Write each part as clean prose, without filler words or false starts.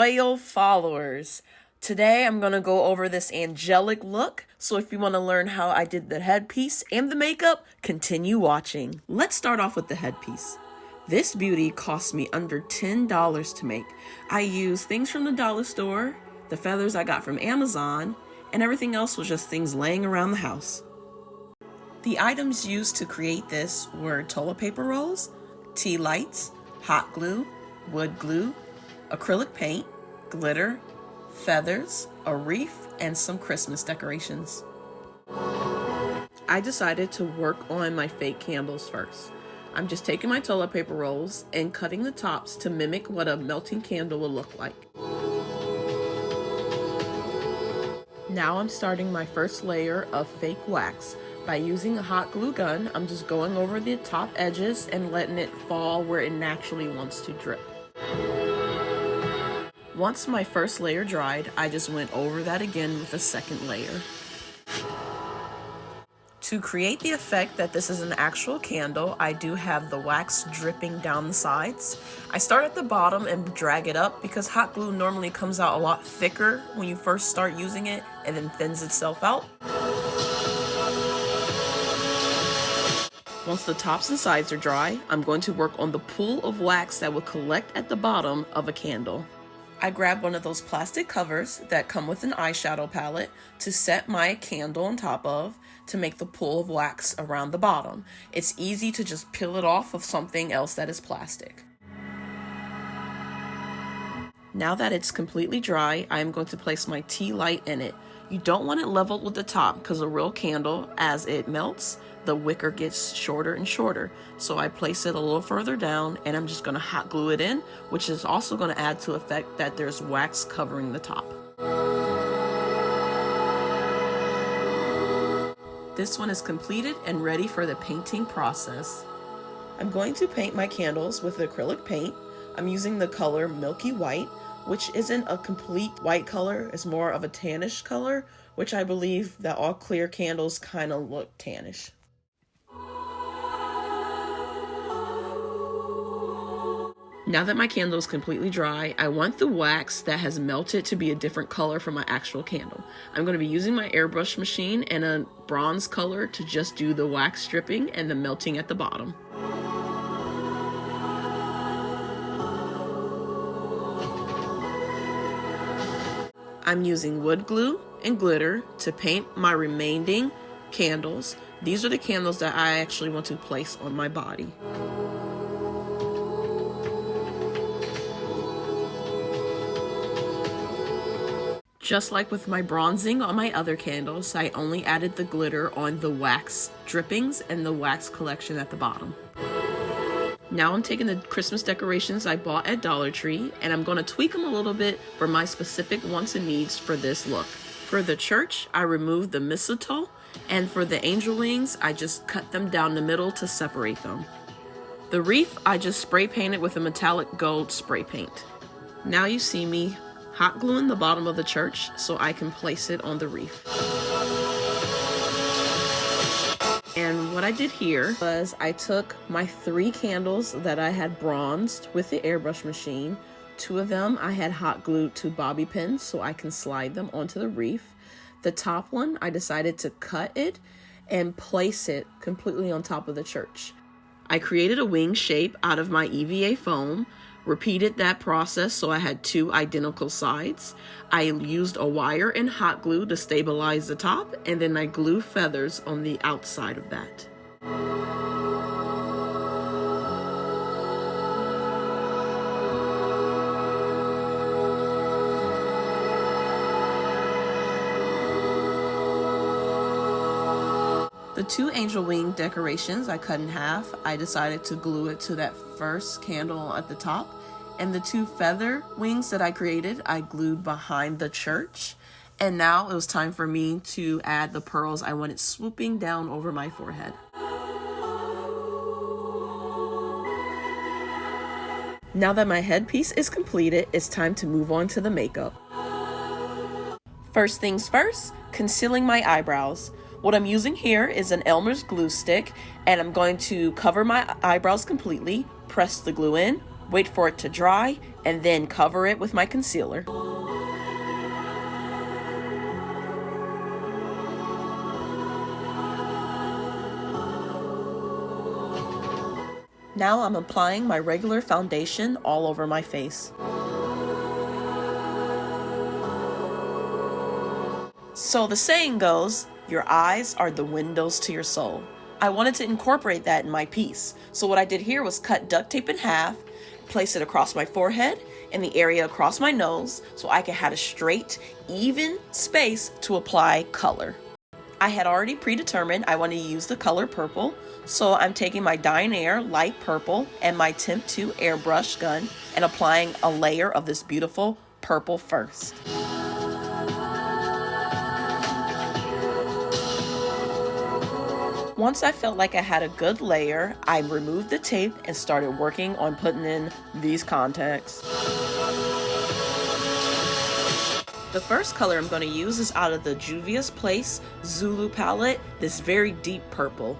loyal followers. Today I'm going to go over this angelic look, so if you want to learn how I did the headpiece and the makeup, continue watching. Let's start off with the headpiece. This beauty cost me under $10 to make. I used things from the dollar store, the feathers I got from Amazon, and everything else was just things laying around the house. The items used to create this were toilet paper rolls, tea lights, hot glue, wood glue, acrylic paint, glitter, feathers, a reef, and some Christmas decorations. I decided to work on my fake candles first. I'm just taking my toilet paper rolls and cutting the tops to mimic what a melting candle will look like. Now I'm starting my first layer of fake wax. By using a hot glue gun, I'm just going over the top edges and letting it fall where it naturally wants to drip. Once my first layer dried, I just went over that again with a second layer. To create the effect that this is an actual candle, I do have the wax dripping down the sides. I start at the bottom and drag it up because hot glue normally comes out a lot thicker when you first start using it and then thins itself out. Once the tops and sides are dry, I'm going to work on the pool of wax that will collect at the bottom of a candle. I grabbed one of those plastic covers that come with an eyeshadow palette to set my candle on top of to make the pool of wax around the bottom. It's easy to just peel it off of something else that is plastic. Now that it's completely dry, I am going to place my tea light in it. You don't want it leveled with the top because a real candle, as it melts, the wicker gets shorter and shorter. So I place it a little further down and I'm just going to hot glue it in, which is also going to add to the effect that there's wax covering the top. This one is completed and ready for the painting process. I'm going to paint my candles with acrylic paint. I'm using the color Milky White, which isn't a complete white color, it's more of a tannish color, which I believe that all clear candles kind of look tannish. Now that my candle is completely dry, I want the wax that has melted to be a different color from my actual candle. I'm going to be using my airbrush machine and a bronze color to just do the wax stripping and the melting at the bottom. I'm using wood glue and glitter to paint my remaining candles. These are the candles that I actually want to place on my body. Just like with my bronzing on my other candles, I only added the glitter on the wax drippings and the wax collection at the bottom. Now I'm taking the Christmas decorations I bought at Dollar Tree and I'm going to tweak them a little bit for my specific wants and needs for this look. For the church, I removed the mistletoe, and for the angel wings, I just cut them down the middle to separate them. The reef, I just spray painted with a metallic gold spray paint. Now you see me hot gluing the bottom of the church so I can place it on the reef. And what I did here was I took my 3 candles that I had bronzed with the airbrush machine. 2 of them I had hot glued to bobby pins so I can slide them onto the reef. The top one, I decided to cut it and place it completely on top of the church. I created a wing shape out of my EVA foam, repeated that process so I had 2 identical sides. I used a wire and hot glue to stabilize the top, and then I glue feathers on the outside of that. The 2 angel wing decorations I cut in half, I decided to glue it to that first candle at the top. And the 2 feather wings that I created, I glued behind the church. And now it was time for me to add the pearls I wanted swooping down over my forehead. Now that my headpiece is completed, it's time to move on to the makeup. First things first, concealing my eyebrows. What I'm using here is an Elmer's glue stick, and I'm going to cover my eyebrows completely, press the glue in, wait for it to dry, and then cover it with my concealer. Now I'm applying my regular foundation all over my face. So the saying goes, your eyes are the windows to your soul. I wanted to incorporate that in my piece. So what I did here was cut duct tape in half, place it across my forehead and the area across my nose so I could have a straight, even space to apply color. I had already predetermined I wanted to use the color purple, so I'm taking my Dine Air light purple and my Temp 2 airbrush gun and applying a layer of this beautiful purple first. Once I felt like I had a good layer, I removed the tape and started working on putting in these contacts. The first color I'm going to use is out of the Juvia's Place Zulu palette, this very deep purple.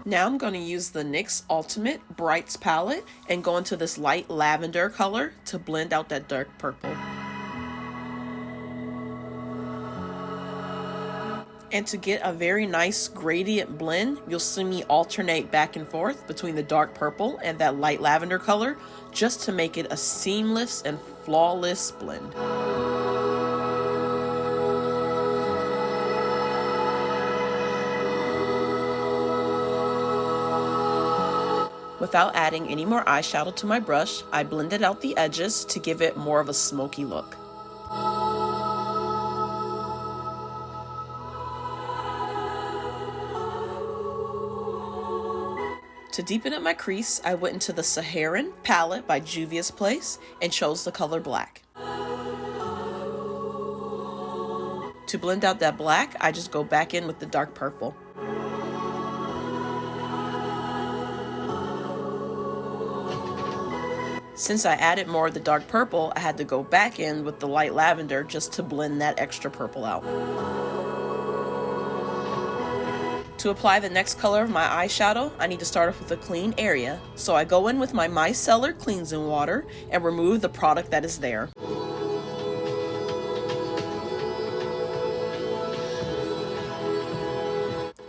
Now I'm going to use the NYX Ultimate Brights palette and go into this light lavender color to blend out that dark purple. And to get a very nice gradient blend, you'll see me alternate back and forth between the dark purple and that light lavender color just to make it a seamless and flawless blend. Without adding any more eyeshadow to my brush, I blended out the edges to give it more of a smoky look. To deepen up my crease, I went into the Saharan palette by Juvia's Place and chose the color black. To blend out that black, I just go back in with the dark purple. Since I added more of the dark purple, I had to go back in with the light lavender just to blend that extra purple out. To apply the next color of my eyeshadow, I need to start off with a clean area. So I go in with my micellar cleansing water and remove the product that is there.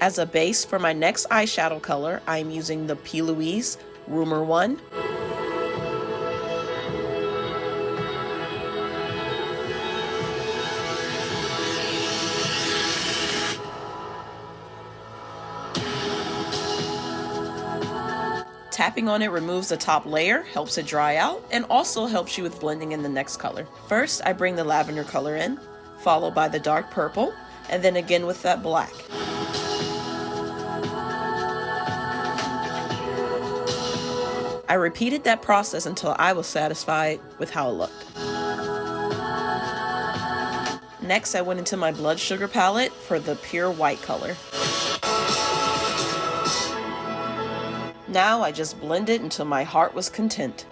As a base for my next eyeshadow color, I am using the P. Louise Rumor 1. Tapping on it removes the top layer, helps it dry out, and also helps you with blending in the next color. First, I bring the lavender color in, followed by the dark purple, and then again with that black. I repeated that process until I was satisfied with how it looked. Next, I went into my blood sugar palette for the pure white color. Now I just blended until my heart was content.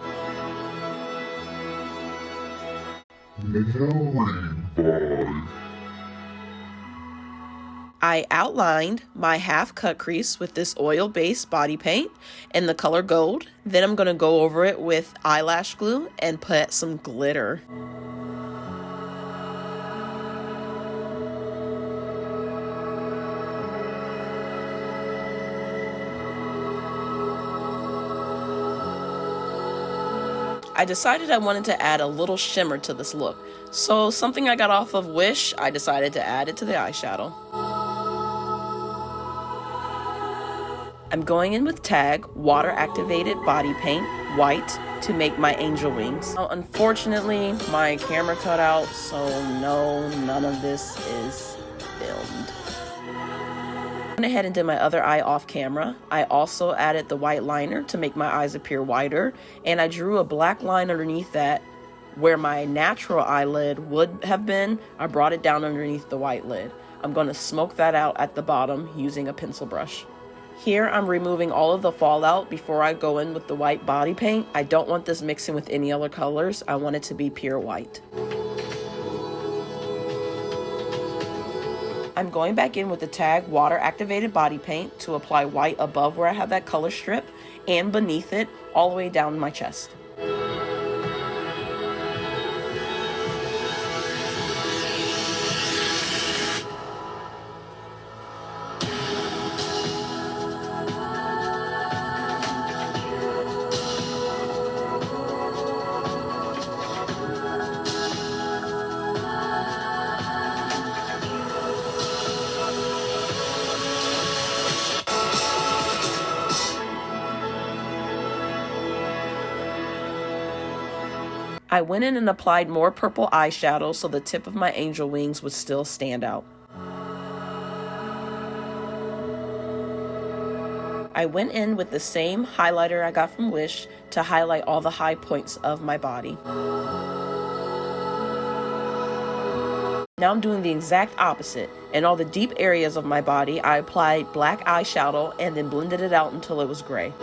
I outlined my half cut crease with this oil-based body paint in the color gold. Then I'm going to go over it with eyelash glue and put some glitter. I decided I wanted to add a little shimmer to this look, so something I got off of Wish, I decided to add it to the eyeshadow. I'm going in with Tag Water Activated Body Paint White to make my angel wings. Now, unfortunately, my camera cut out, so no, none of this is filmed. I went ahead and did my other eye off camera. I also added the white liner to make my eyes appear wider, and I drew a black line underneath that where my natural eyelid would have been. I brought it down underneath the white lid. I'm going to smoke that out at the bottom using a pencil brush. Here I'm removing all of the fallout before I go in with the white body paint. I don't want this mixing with any other colors. I want it to be pure white. I'm going back in with the Tag water activated body paint to apply white above where I have that color strip and beneath it all the way down my chest. I went in and applied more purple eyeshadow so the tip of my angel wings would still stand out. I went in with the same highlighter I got from Wish to highlight all the high points of my body. Now I'm doing the exact opposite. In all the deep areas of my body, I applied black eyeshadow and then blended it out until it was gray.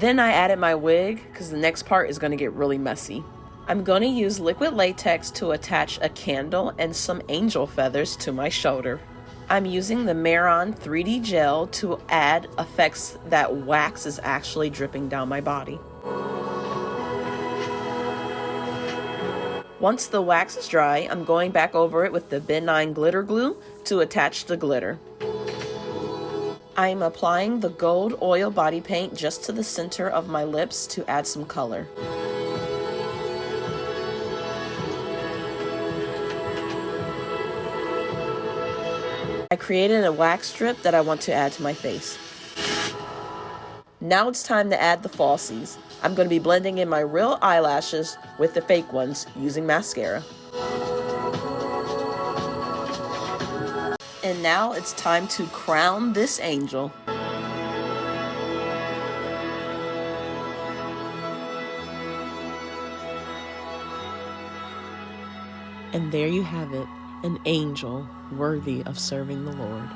Then I added my wig because the next part is going to get really messy. I'm going to use liquid latex to attach a candle and some angel feathers to my shoulder. I'm using the Maron 3D gel to add effects that wax is actually dripping down my body. Once the wax is dry, I'm going back over it with the benign glitter glue to attach the glitter. I'm applying the gold oil body paint just to the center of my lips to add some color. I created a wax strip that I want to add to my face. Now it's time to add the falsies. I'm going to be blending in my real eyelashes with the fake ones using mascara. And now it's time to crown this angel. And there you have it, an angel worthy of serving the Lord.